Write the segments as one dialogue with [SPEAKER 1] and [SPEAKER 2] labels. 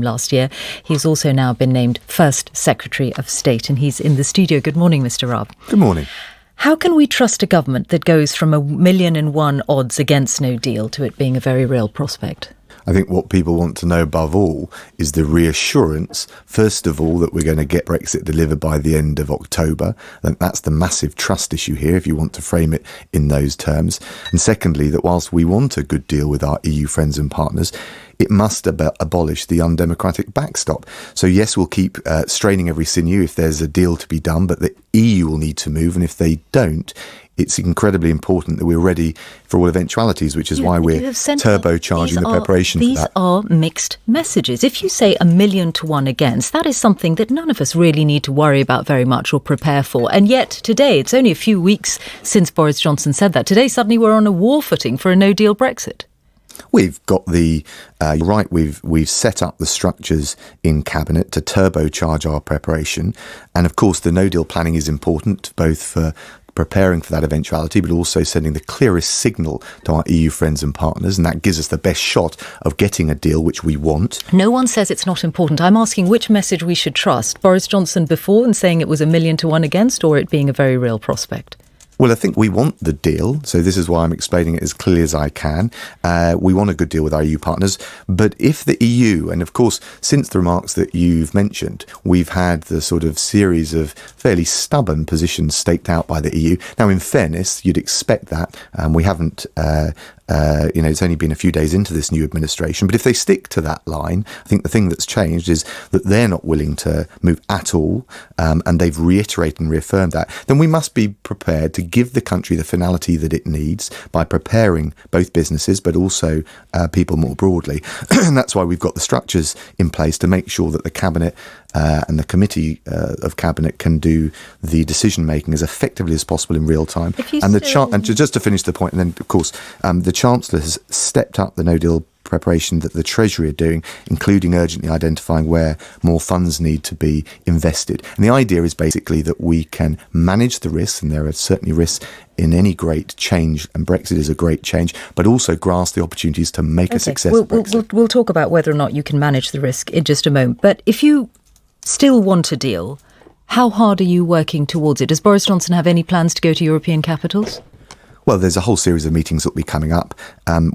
[SPEAKER 1] last year. He's also now been named First Secretary of State, and he's in the studio. Good morning, Mr. Raab.
[SPEAKER 2] Good morning.
[SPEAKER 1] How can we trust a government that goes from 1,000,001 odds against no deal to it being a very real prospect?
[SPEAKER 2] I think what people want to know above all is the reassurance, first of all, that we're going to get Brexit delivered by the end of October. That's the massive trust issue here, if you want to frame it in those terms. And secondly, that whilst we want a good deal with our EU friends and partners, it must abolish the undemocratic backstop. So yes, we'll keep straining every sinew if there's a deal to be done, but the EU will need to move. And if they don't, it's incredibly important that we're ready for all eventualities, which is why we're turbocharging the preparation for that.
[SPEAKER 1] These are mixed messages. If you say 1,000,000 to 1 against, that is something that none of us really need to worry about very much or prepare for. And yet today, it's only a few weeks since Boris Johnson said that. Today, suddenly we're on a war footing for a no-deal Brexit.
[SPEAKER 2] We've got we've set up the structures in Cabinet to turbocharge our preparation. And of course, the no-deal planning is important, both for preparing for that eventuality, but also sending the clearest signal to our EU friends and partners. And that gives us the best shot of getting a deal which we want.
[SPEAKER 1] No one says it's not important. I'm asking which message we should trust. Boris Johnson before and saying it was 1,000,000 to 1 against, or it being a very real prospect?
[SPEAKER 2] Well, I think we want the deal, so this is why I'm explaining it as clearly as I can. We want a good deal with our EU partners, but if the EU, and of course, since the remarks that you've mentioned, we've had the sort of series of fairly stubborn positions staked out by the EU. Now, in fairness, you'd expect that. We haven't it's only been a few days into this new administration. But if they stick to that line, I think the thing that's changed is that they're not willing to move at all, and they've reiterated and reaffirmed that. Then we must be prepared to give the country the finality that it needs by preparing both businesses, but also people more broadly. And that's why we've got the structures in place to make sure that the Cabinet and the Committee of Cabinet can do the decision-making as effectively as possible in real time. And just to finish the point, and then, of course, the Chancellor has stepped up the no-deal preparation that the Treasury are doing, including urgently identifying where more funds need to be invested. And the idea is basically that we can manage the risks, and there are certainly risks in any great change, and Brexit is a great change, but also grasp the opportunities to make a success of Brexit.
[SPEAKER 1] We'll talk about whether or not you can manage the risk in just a moment. But if you still want a deal, how hard are you working towards it? Does Boris Johnson have any plans to go to European capitals?
[SPEAKER 2] Well, there's a whole series of meetings that will be coming up.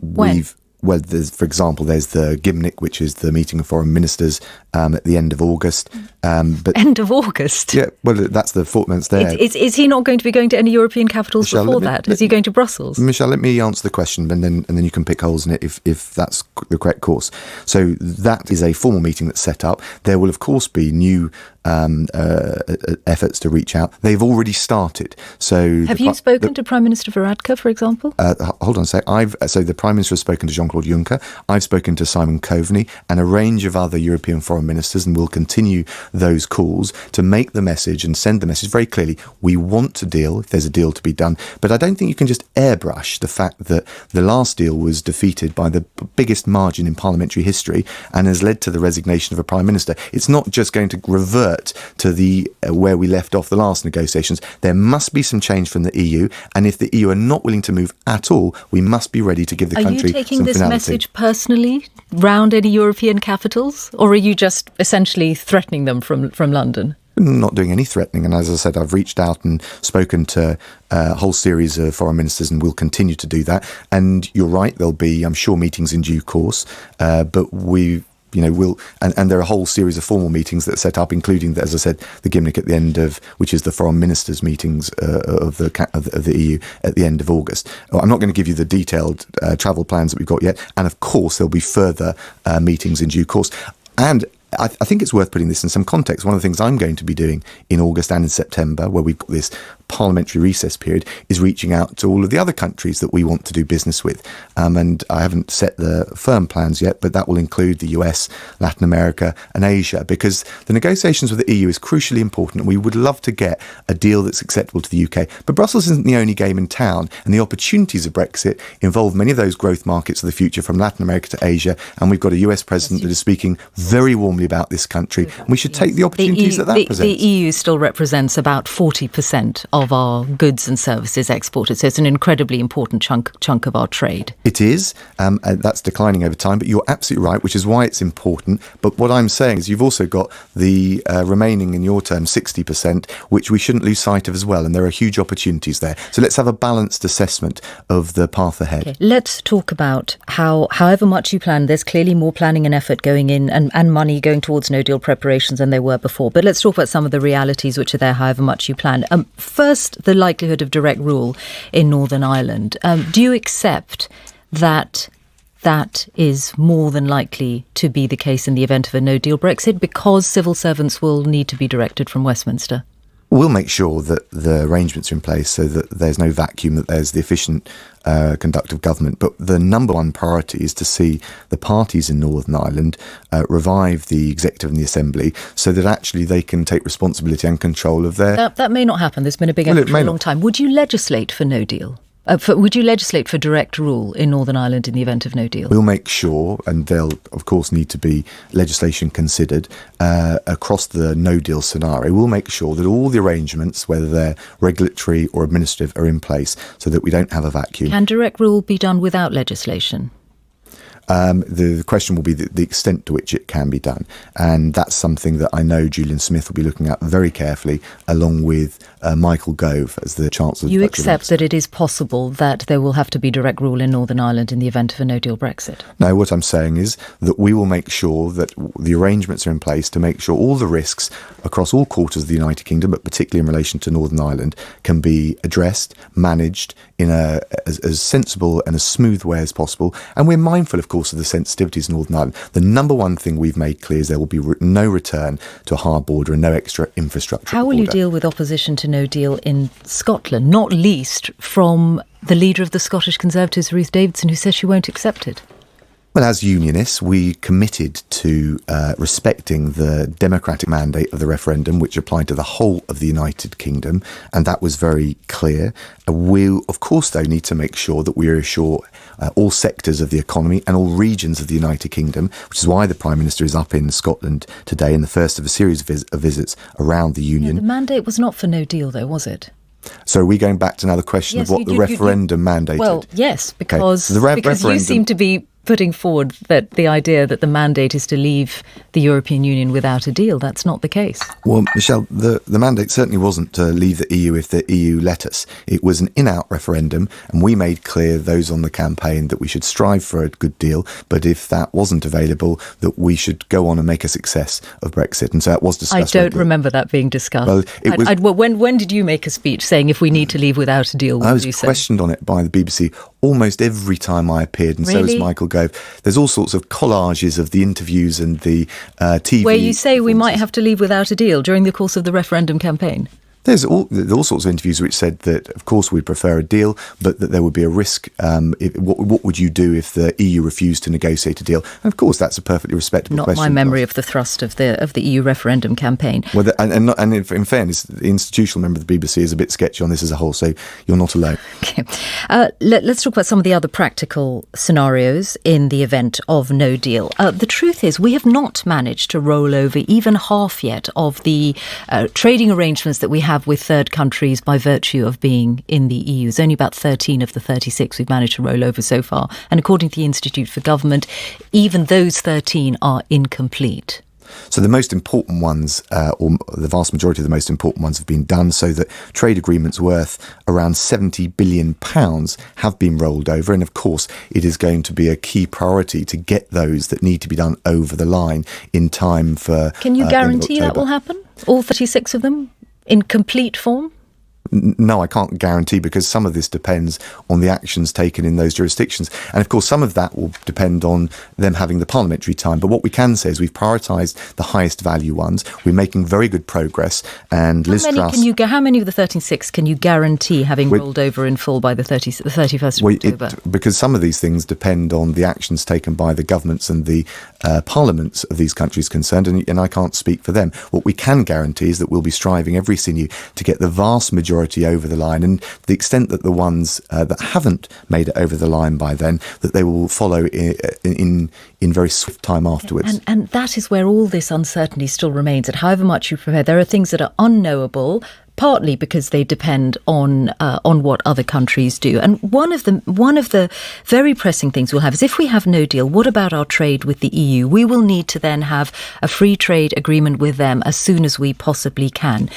[SPEAKER 1] When?
[SPEAKER 2] For example, there's the Gymnich, which is the meeting of foreign ministers at the end of August.
[SPEAKER 1] End of August?
[SPEAKER 2] Yeah, well, that's the 4 months there.
[SPEAKER 1] Is he not going to be going to any European capitals before that? Is he going to Brussels?
[SPEAKER 2] Michelle, let me answer the question, and then you can pick holes in it if that's the correct course. So that is a formal meeting that's set up. There will, of course, be new efforts to reach out. They've already started. So
[SPEAKER 1] have you spoken to Prime Minister Varadkar, for example?
[SPEAKER 2] Hold on a sec. So the Prime Minister has spoken to Jean-Claude Juncker. I've spoken to Simon Coveney and a range of other European foreign ministers, and we'll continue those calls to make the message and send the message very clearly. We want to deal if there's a deal to be done. But I don't think you can just airbrush the fact that the last deal was defeated by the biggest margin in parliamentary history and has led to the resignation of a Prime Minister. It's not just going to revert to the where we left off the last negotiations. There must be some change from the EU, and if the EU are not willing to move at all, we must be ready to give the country some finality.
[SPEAKER 1] Are you taking this message personally round any European capitals, or are you just essentially threatening them from London?
[SPEAKER 2] Not doing any threatening, and as I said, I've reached out and spoken to a whole series of foreign ministers, and we'll continue to do that. And you're right, there'll be, I'm sure, meetings in due course, but and there are a whole series of formal meetings that are set up, including, as I said, the Gymnich at the end of, which is the foreign ministers' meetings of the EU at the end of August. I'm not going to give you the detailed travel plans that we've got yet, and of course there'll be further meetings in due course. And I think it's worth putting this in some context. One of the things I'm going to be doing in August and in September, where we've got this parliamentary recess period, is reaching out to all of the other countries that we want to do business with. And I haven't set the firm plans yet, but that will include the US, Latin America and Asia, because the negotiations with the EU is crucially important. And we would love to get a deal that's acceptable to the UK. But Brussels isn't the only game in town, and the opportunities of Brexit involve many of those growth markets of the future, from Latin America to Asia. And we've got a US president that is speaking very warmly about this country. And we should take the opportunities that presents.
[SPEAKER 1] The EU still represents about 40% of our goods and services exported. So it's an incredibly important chunk of our trade.
[SPEAKER 2] It is. And that's declining over time. But you're absolutely right, which is why it's important. But what I'm saying is you've also got the remaining, in your terms, 60%, which we shouldn't lose sight of as well. And there are huge opportunities there. So let's have a balanced assessment of the path ahead.
[SPEAKER 1] Okay. Let's talk about however much you plan, there's clearly more planning and effort going in and money going towards no deal preparations than there were before. But let's talk about some of the realities which are there, however much you plan. First, the likelihood of direct rule in Northern Ireland. Do you accept that that is more than likely to be the case in the event of a no-deal Brexit because civil servants will need to be directed from Westminster?
[SPEAKER 2] We'll make sure that the arrangements are in place so that there's no vacuum, that there's the efficient conduct of government. But the number one priority is to see the parties in Northern Ireland revive the executive and the assembly so that actually they can take responsibility and control of their...
[SPEAKER 1] That may not happen. There's been a big effort for a long time. Would you legislate for no deal? Would you legislate for direct rule in Northern Ireland in the event of no deal?
[SPEAKER 2] We'll make sure, and there'll of course need to be legislation considered across the no deal scenario. We'll make sure that all the arrangements, whether they're regulatory or administrative, are in place so that we don't have a vacuum.
[SPEAKER 1] Can direct rule be done without legislation?
[SPEAKER 2] The question will be the extent to which it can be done. And that's something that I know Julian Smith will be looking at very carefully, along with Michael Gove as the Chancellor.
[SPEAKER 1] You accept that it is possible that there will have to be direct rule in Northern Ireland in the event of a no-deal Brexit?
[SPEAKER 2] No, what I'm saying is that we will make sure that the arrangements are in place to make sure all the risks across all quarters of the United Kingdom, but particularly in relation to Northern Ireland, can be addressed, managed in as sensible and as smooth way as possible. And we're mindful, of course, of the sensitivities in Northern Ireland. The number one thing we've made clear is there will be no return to a hard border and no extra infrastructure.
[SPEAKER 1] How will you deal with opposition to no deal in Scotland, not least from the leader of the Scottish Conservatives, Ruth Davidson, who says she won't accept it?
[SPEAKER 2] Well, as unionists, we committed to respecting the democratic mandate of the referendum, which applied to the whole of the United Kingdom, and that was very clear. We'll, of course, though, need to make sure that we reassure all sectors of the economy and all regions of the United Kingdom, which is why the Prime Minister is up in Scotland today in the first of a series of visits around the Union.
[SPEAKER 1] The mandate was not for no deal, though, was it?
[SPEAKER 2] So are we going back to now the question of what the referendum mandated?
[SPEAKER 1] Well, yes, because,
[SPEAKER 2] okay.
[SPEAKER 1] because you seem to be putting forward that the idea that the mandate is to leave the European Union without a deal. That's not the case.
[SPEAKER 2] Well, Michelle, the mandate certainly wasn't to leave the EU if the EU let us. It was an in-out referendum, and we made clear, those on the campaign, that we should strive for a good deal, but if that wasn't available, that we should go on and make a success of Brexit. And so that was discussed.
[SPEAKER 1] I don't remember that being discussed. Well, when did you make a speech saying if we need to leave without a deal,
[SPEAKER 2] I was questioned on it by the BBC almost every time I appeared, and so was Michael Gove. There's all sorts of collages of the interviews and the TV...
[SPEAKER 1] Where you say we might have to leave without a deal during the course of the referendum campaign.
[SPEAKER 2] There's all sorts of interviews which said that, of course, we'd prefer a deal, but that there would be a risk. What would you do if the EU refused to negotiate a deal? And, of course, that's a perfectly respectable question.
[SPEAKER 1] Not my memory of the thrust of the EU referendum campaign.
[SPEAKER 2] Well, and in fairness, the institutional member of the BBC is a bit sketchy on this as a whole, so you're not alone.
[SPEAKER 1] Okay. Let's talk about some of the other practical scenarios in the event of no deal. The truth is we have not managed to roll over even half yet of the trading arrangements that we have with third countries by virtue of being in the EU. It's only about 13 of the 36 we've managed to roll over so far. And according to the Institute for Government, even those 13 are incomplete.
[SPEAKER 2] So the most important ones, or the vast majority of the most important ones, have been done, so that trade agreements worth around £70 billion have been rolled over. And of course, it is going to be a key priority to get those that need to be done over the line in time for...
[SPEAKER 1] Can you guarantee that will happen? All 36 of them in complete form?
[SPEAKER 2] No, I can't guarantee, because some of this depends on the actions taken in those jurisdictions. And of course, some of that will depend on them having the parliamentary time. But what we can say is we've prioritised the highest value ones. We're making very good progress. And
[SPEAKER 1] how many of the 36 can you guarantee having rolled over in full by the 31st of October?
[SPEAKER 2] Because some of these things depend on the actions taken by the governments and the parliaments of these countries concerned, and I can't speak for them. What we can guarantee is that we'll be striving every sinew to get the vast majority over the line, and to the extent that the ones that haven't made it over the line by then, that they will follow in very swift time afterwards.
[SPEAKER 1] And that is where all this uncertainty still remains, that however much you prepare, there are things that are unknowable, partly because they depend on what other countries do. And one of the very pressing things we'll have is if we have no deal, what about our trade with the EU? We will need to then have a free trade agreement with them as soon as we possibly can.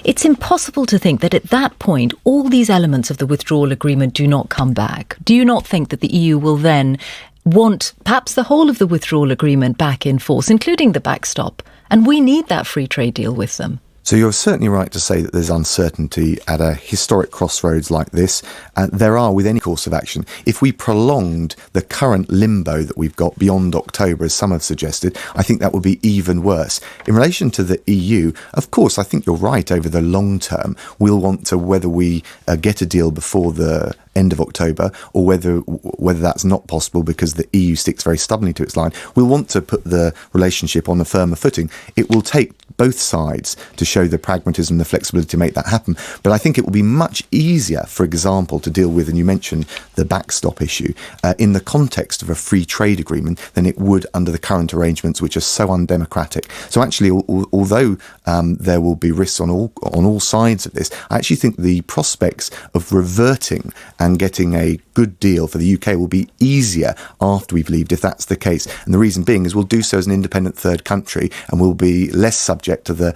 [SPEAKER 1] It's impossible to think that at that point, all these elements of the withdrawal agreement do not come back. Do you not think that the EU will then want perhaps the whole of the withdrawal agreement back in force, including the backstop? And we need that free trade deal with them.
[SPEAKER 2] So you're certainly right to say that there's uncertainty at a historic crossroads like this. There are with any course of action. If we prolonged the current limbo that we've got beyond October, as some have suggested, I think that would be even worse. In relation to the EU, of course, I think you're right. Over the long term, we'll want to, whether we get a deal before the end of October or whether that's not possible because the EU sticks very stubbornly to its line, we'll want to put the relationship on a firmer footing. It will take both sides to show the pragmatism, the flexibility to make that happen. But I think it will be much easier, for example, to deal with, and you mentioned the backstop issue, in the context of a free trade agreement than it would under the current arrangements, which are so undemocratic. So actually, although there will be risks on all sides of this, I actually think the prospects of reverting and getting a good deal for the UK will be easier after we've left, if that's the case. And the reason being is we'll do so as an independent third country, and we'll be less subject to the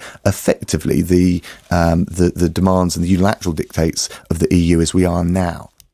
[SPEAKER 2] demands and the unilateral dictates of the EU as we are now.